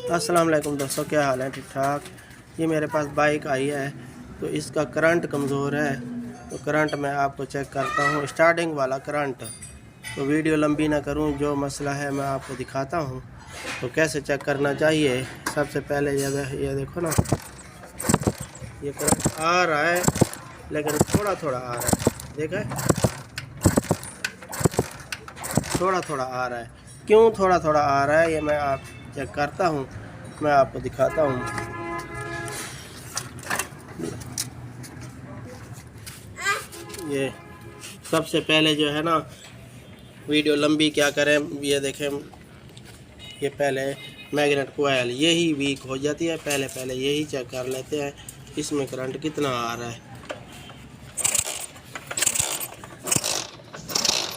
अस्सलाम वालेकुम दोस्तों, क्या हाल है? ठीक ठाक। ये मेरे पास बाइक आई है तो इसका करंट कमज़ोर है, तो करंट मैं आपको चेक करता हूँ, स्टार्टिंग वाला करंट। तो वीडियो लंबी ना करूँ, जो मसला है मैं आपको दिखाता हूँ। तो कैसे चेक करना चाहिए, सबसे पहले ये देखो ना, ये करंट आ रहा है लेकिन थोड़ा थोड़ा आ रहा है। देखा है, थोड़ा थोड़ा आ रहा है। क्यों थोड़ा थोड़ा आ रहा है ये मैं आप चेक करता हूँ, मैं आपको दिखाता हूँ। ये सबसे पहले जो है ना, वीडियो लंबी क्या करें, ये देखें, ये पहले मैग्नेट कोयल यही वीक हो जाती है। पहले यही चेक कर लेते हैं इसमें करंट कितना आ रहा है।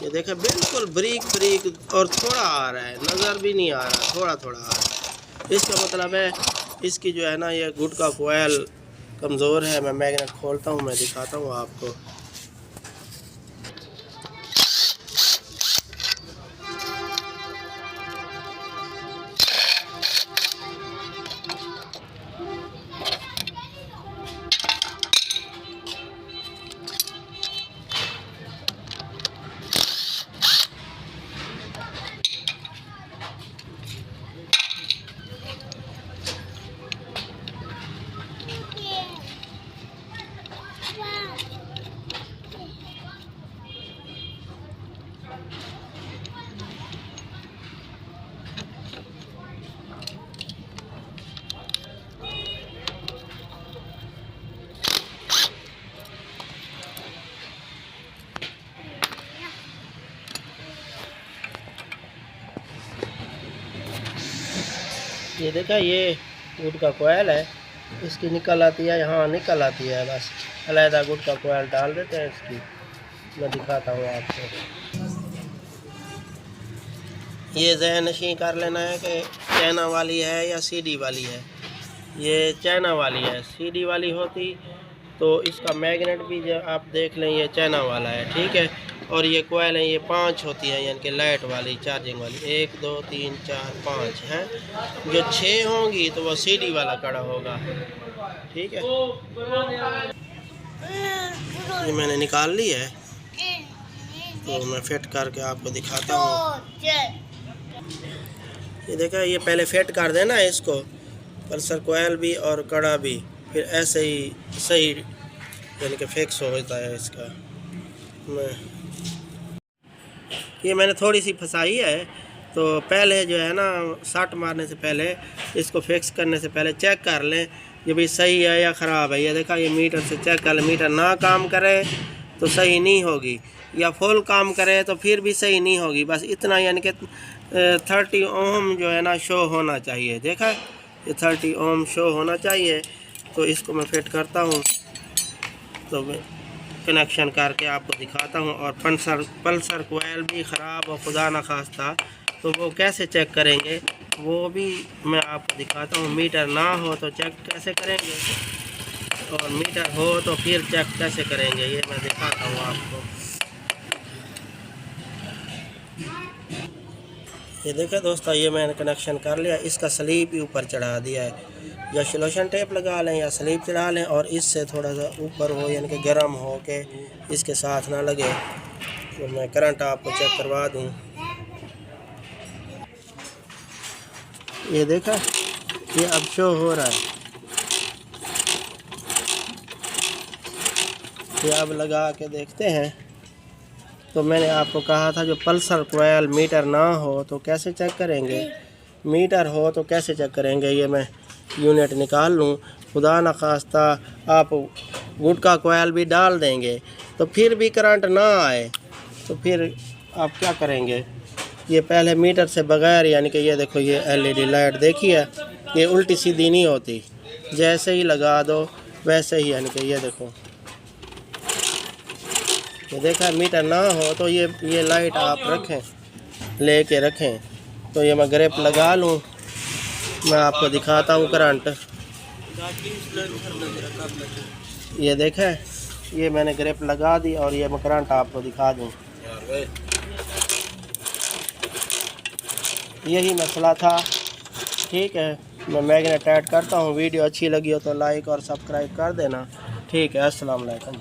ये देखें, बिल्कुल ब्रीक ब्रीक और थोड़ा आ रहा है, नज़र भी नहीं आ रहा, थोड़ा थोड़ा आ रहा है। इसका मतलब है इसकी जो है ना, ये गुटका कोयल कमज़ोर है। मैं मैग्नेट खोलता हूँ, मैं दिखाता हूँ आपको। ये देखा, ये गुटका कोयल है, इसकी निकल आती है, यहाँ निकल आती है। बस अलहदा गुटका कोयल डाल देते हैं इसकी। मैं दिखाता हूँ आपको। ये ज़हन नशीं कर लेना है कि चाइना वाली है या सीडी वाली है। ये चाइना वाली है, सीडी वाली होती तो इसका मैग्नेट भी जो आप देख लें, ये चाइना वाला है, ठीक है। और ये कोयल है, ये 5 होती हैं, यानी कि लाइट वाली, चार्जिंग वाली। 1 2 3 4 5 हैं। जो 6 होंगी तो वो सीडी वाला कड़ा होगा, ठीक है। ये मैंने निकाल ली है, तो मैं फिट करके आपको दिखाता हूँ। ये देखा, ये पहले फिट कर देना है इसको, पल्सर कोयल भी और कड़ा भी, फिर ऐसे ही सही यानी कि फिक्स होता है इसका। ये मैंने थोड़ी सी फंसाई है, तो पहले जो है ना, सट मारने से पहले, इसको फिक्स करने से पहले चेक कर लें ये भी सही है या ख़राब है। ये देखा, ये मीटर से चेक कर लें, मीटर ना काम करे तो सही नहीं होगी, या फुल काम करे तो फिर भी सही नहीं होगी। बस इतना, यानी कि 30 ओम जो है ना शो होना चाहिए। देखा, ये 30 ओम शो होना चाहिए। तो इसको मैं फिट करता हूँ, तो कनेक्शन करके आपको दिखाता हूँ। और पल्सर कोयल भी ख़राब हो, खुदा न खास्ता, तो वो कैसे चेक करेंगे वो भी मैं आपको दिखाता हूँ। मीटर ना हो तो चेक कैसे करेंगे, और मीटर हो तो फिर चेक कैसे करेंगे, ये मैं दिखाता हूँ आपको। ये देखा दोस्तों, ये मैंने कनेक्शन कर लिया, इसका स्लीप भी ऊपर चढ़ा दिया है। या सिलोशन टेप लगा लें या स्लीप चढ़ा लें, और इससे थोड़ा सा ऊपर हो, यानी कि गर्म हो के इसके साथ ना लगे। तो मैं करंट आपको चेक करवा दूं। ये देखा, ये अब शो हो रहा है। ये अब लगा के देखते हैं। तो मैंने आपको कहा था, जो पल्सर कोयल मीटर ना हो तो कैसे चेक करेंगे, मीटर हो तो कैसे चेक करेंगे। ये मैं यूनिट निकाल लूँ, खुदा न खास्ता आप गुटका कोयल भी डाल देंगे तो फिर भी करंट ना आए तो फिर आप क्या करेंगे। ये पहले मीटर से बगैर, यानी कि ये देखो, ये LED लाइट देखिए, ये उल्टी सीधी नहीं होती, जैसे ही लगा दो वैसे ही, यानी कि ये देखो, ये देखा, मीटर ना हो तो ये लाइट आप रखें, लेके रखें। तो ये मैं ग्रिप लगा लूँ, मैं आपको दिखाता हूँ करंट। ये देखा, ये मैंने ग्रिप लगा दी और ये मैं करंट आपको दिखा दूँ। यही मसला था, ठीक है। मैं मैग्नेट ऐड करता हूँ। वीडियो अच्छी लगी हो तो लाइक और सब्सक्राइब कर देना। ठीक है, अस्सलाम वालेकुम।